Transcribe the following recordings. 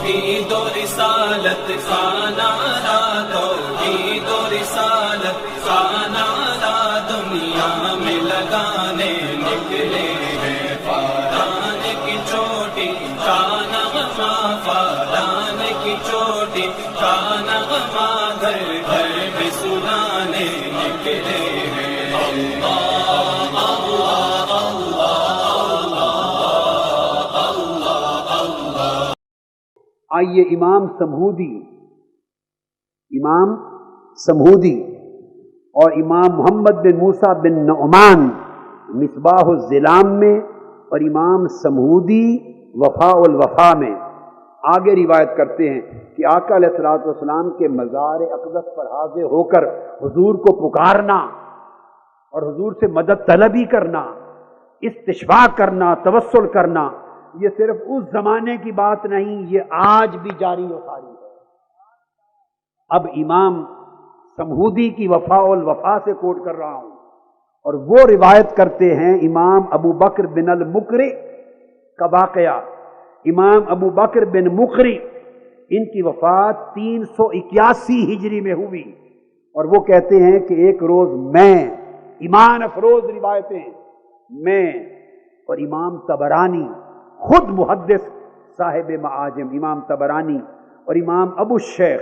توحید و رسالت کا نعرہ، توحید و رسالت کا نعرہ دنیا میں لگانے نکلے ہیں، فاران کی چوٹی کا نغمہ، فاران کی چوٹی کا نغمہ گھر گھر میں سنانے نکلے ہیں۔ اللہ اللہ اللہ اللہ۔ آئیے امام سمہودی اور امام محمد بن موسیٰ بن نعمان مصباح الظلام میں اور امام سمہودی وفاء الوفا میں آگے روایت کرتے ہیں کہ آقا علیہ الصلوۃ والسلام کے مزار اقدس پر حاضر ہو کر حضور کو پکارنا اور حضور سے مدد طلبی کرنا، استشفاء کرنا، توسل کرنا، یہ صرف اس زمانے کی بات نہیں، یہ آج بھی جاری و ساری ہے۔ اب امام سمہودی کی وفاء الوفا سے کوٹ کر رہا ہوں، اور وہ روایت کرتے ہیں امام ابو بکر بن المقری کا واقعہ۔ امام ابو بکر بن مقری ان کی وفات 381 ہجری میں ہوئی، اور وہ کہتے ہیں کہ ایک روز میں، ایمان افروز روایتیں، میں اور امام طبرانی خود محدث صاحب معاجم امام طبرانی اور امام ابو الشیخ،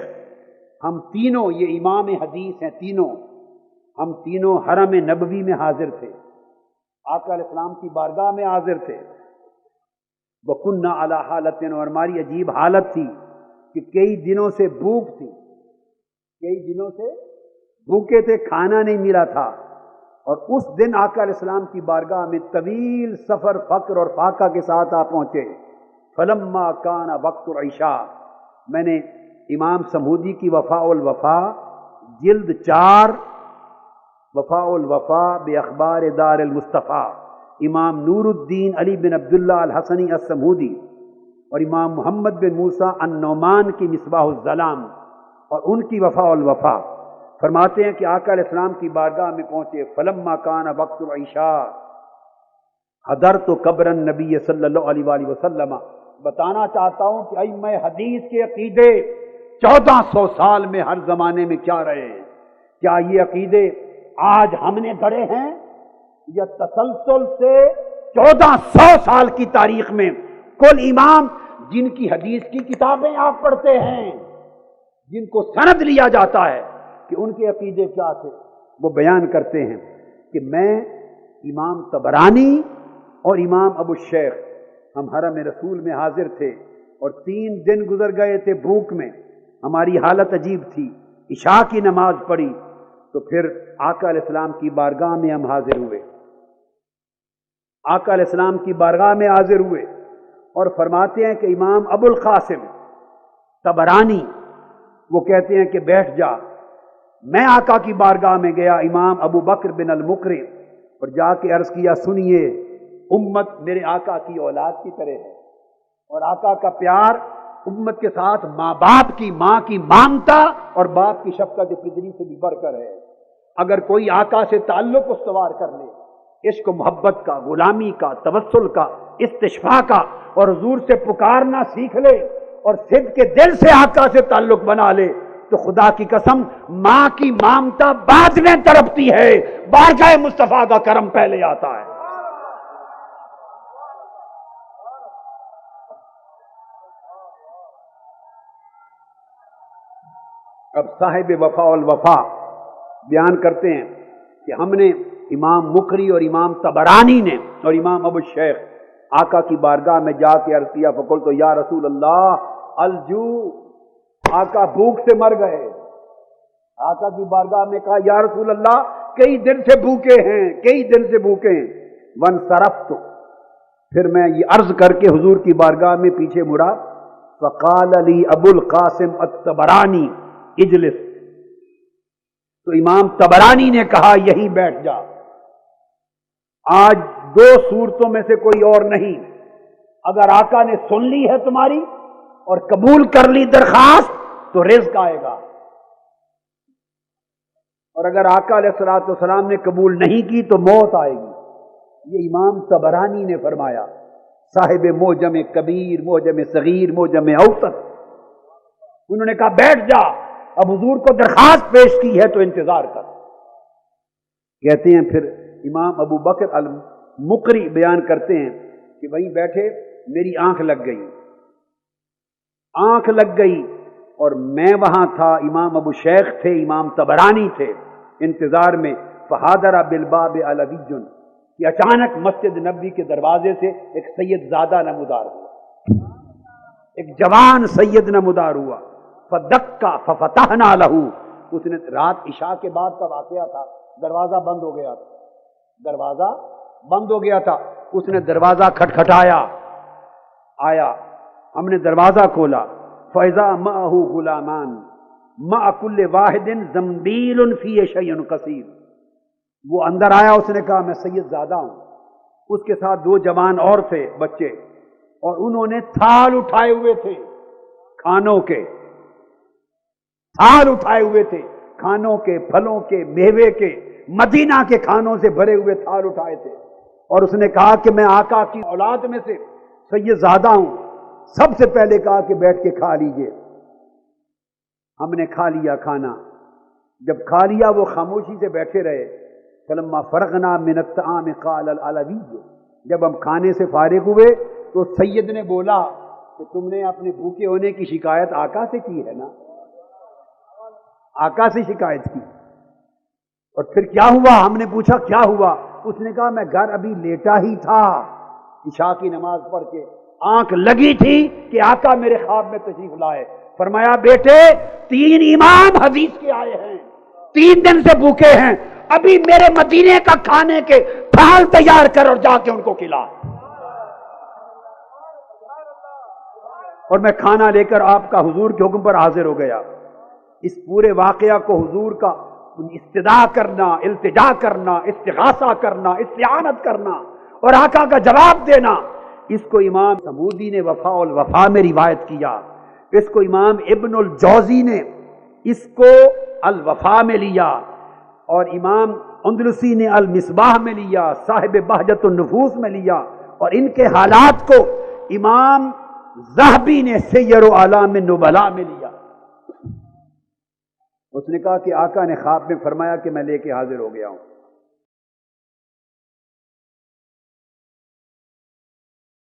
ہم تینوں، یہ امام حدیث ہیں تینوں، ہم تینوں حرم نبوی میں حاضر تھے، آقا علیہ السلام کی بارگاہ میں حاضر تھے۔ وَكُنَّا عَلَىٰ حَالَةٍ، اور ہماری عجیب حالت تھی کہ کئی دنوں سے بھوک تھی، کئی دنوں سے بھوکے تھے، کھانا نہیں ملا تھا، اور اس دن آقا علیہ السلام کی بارگاہ میں طویل سفر، فقر اور فاقہ کے ساتھ آپ پہنچے۔ فلما کان وقت العشاء، میں نے امام سمہودی کی وفاء الوفا جلد 4 وفاء الوفا باخبار دار المصطفیٰ، امام نور الدین علی بن عبداللہ الحسنی السمہودی اور امام محمد بن موسیٰ النعمان کی مصباح الظلام اور ان کی وفاء الوفا، فرماتے ہیں کہ آقا علیہ السلام کی بارگاہ میں پہنچے۔ فلما کان وقت العشاء حضرت قبر النبی صلی اللہ علیہ وآلہ وسلم، بتانا چاہتا ہوں کہ ائمہ حدیث کے عقیدے 1400 سال میں ہر زمانے میں کیا رہے ہیں، کیا یہ عقیدے آج ہم نے گڑھے ہیں یا تسلسل سے 1400 سال کی تاریخ میں کل امام جن کی حدیث کی کتابیں آپ پڑھتے ہیں، جن کو سند لیا جاتا ہے کہ ان کے عقیدے کیا تھے، وہ بیان کرتے ہیں کہ میں، امام طبرانی اور امام ابو الشیخ، ہم حرم رسول میں حاضر تھے اور 3 دن گزر گئے تھے بھوک میں، ہماری حالت عجیب تھی، عشاء کی نماز پڑھی تو پھر آقا علیہ السلام کی بارگاہ میں ہم حاضر ہوئے، آقا علیہ السلام کی بارگاہ میں حاضر ہوئے، اور فرماتے ہیں کہ امام ابو القاسم طبرانی وہ کہتے ہیں کہ بیٹھ جا، میں آقا کی بارگاہ میں گیا، امام ابو بکر بن المقری، اور جا کے عرض کیا، سنیے، امت میرے آقا کی اولاد کی طرح ہے، اور آقا کا پیار امت کے ساتھ ماں باپ کی، ماں کی مامتا اور باپ کی شفقت فطری سے بھی بڑھ کر ہے۔ اگر کوئی آقا سے تعلق استوار کر لے، عشق و محبت کا، غلامی کا، توسل کا، استشفاء کا، اور حضور سے پکارنا سیکھ لے اور صدق کے دل سے آقا سے تعلق بنا لے، تو خدا کی قسم ماں کی مامتا بعد میں تڑپتی ہے، بارگاہ مصطفیٰ کا کرم پہلے آتا ہے۔ اب صاحب وفاء الوفا بیان کرتے ہیں کہ ہم نے، امام مقری اور امام طبرانی نے اور امام ابو الشیخ، آقا کی بارگاہ میں جا کے عرض کیا، فقلت یا رسول اللہ الجو، آقا بھوک سے مر گئے، آقا کی بارگاہ میں کہا یا رسول اللہ کئی دن سے بھوکے ہیں، کئی دن سے بھوکے ہیں۔ وانصرفت، پھر میں یہ عرض کر کے حضور کی بارگاہ میں پیچھے مڑا، فقال لی ابو القاسم الطبرانی اجلس، تو امام طبرانی نے کہا یہیں بیٹھ جا۔ آج 2 صورتوں میں سے کوئی اور نہیں، اگر آقا نے سن لی ہے تمہاری اور قبول کر لی درخواست تو رزق آئے گا، اور اگر آقا علیہ الصلوۃ والسلام نے قبول نہیں کی تو موت آئے گی۔ یہ امام طبرانی نے فرمایا، صاحب معجم کبیر، معجم صغیر، معجم اوسط، انہوں نے کہا بیٹھ جا، اب حضور کو درخواست پیش کی ہے تو انتظار کر۔ کہتے ہیں پھر امام ابو بکر المقری بیان کرتے ہیں کہ وہیں بیٹھے میری آنکھ لگ گئی، آنکھ لگ گئی، اور میں وہاں تھا، امام ابو شیخ تھے، امام طبرانی تھے انتظار میں۔ فحاضر بالباب علوی، کہ اچانک مسجد نبوی کے دروازے سے ایک سید زادہ نمودار ہوا، ایک جوان سید نمودار ہوا۔ فدکا ففتحنا لہو، اس نے رات عشاء کے بعد کا واقعہ تھا، دروازہ بند ہو گیا تھا، دروازہ بند ہو گیا تھا، اس نے دروازہ کھٹکھٹایا، آیا، ہم نے دروازہ کھولا۔ فَإِذَا مَعَهُ غُلَامَانِ مَعَ كُلِّ وَاحِدٍ زَنْبِيلٌ فِيهِ شَيْءٌ كَثِيرٌ، وہ اندر آیا، اس نے کہا میں سید زادہ ہوں، اس کے ساتھ دو جوان اور تھے بچے، اور انہوں نے تھال اٹھائے ہوئے تھے کھانوں کے، تھال اٹھائے ہوئے تھے کھانوں کے، پھلوں کے، میوے کے، مدینہ کے کھانوں سے بھرے ہوئے تھال اٹھائے تھے، اور اس نے کہا کہ میں آقا کی اولاد میں سے سید زادہ ہوں، سب سے پہلے کہا کہ بیٹھ کے کھا لیجئے۔ ہم نے کھا لیا کھانا، جب کھا لیا وہ خاموشی سے بیٹھے رہے۔ فلما فرغنا من الطعام قال العلوی، جب ہم کھانے سے فارغ ہوئے تو سید نے بولا کہ تم نے اپنے بھوکے ہونے کی شکایت آقا سے کی ہے نا، آقا سے شکایت کی۔ اور پھر کیا ہوا؟ ہم نے پوچھا کیا ہوا؟ اس نے کہا میں گھر ابھی لیٹا ہی تھا، عشاء کی نماز پڑھ کے آنکھ لگی تھی کہ آقا میرے خواب میں تشریف لائے۔ فرمایا بیٹے 3 امام حدیث کے آئے ہیں، 3 دن سے بھوکے ہیں، ابھی میرے مدینے کا کھانے کے تھال تیار کر اور جا کے ان کو کھلا۔ اور میں کھانا لے کر آپ کا حضور کے حکم پر حاضر ہو گیا۔ اس پورے واقعہ کو حضور کا استدعا کرنا، التجا کرنا، استغاثہ کرنا، استعانت کرنا اور آقا کا جواب دینا، اس کو امام سمودی نے وفا الوفا میں روایت کیا، اس کو امام ابن الجوزی نے اس کو الوفا میں لیا، اور امام اندلسی نے المصباح میں لیا، صاحب بہجت النفوس میں لیا، اور ان کے حالات کو امام ذہبی نے سیر و اعلام النبلاء میں لیا۔ اس نے کہا کہ آقا نے خواب میں فرمایا کہ میں لے کے حاضر ہو گیا ہوں۔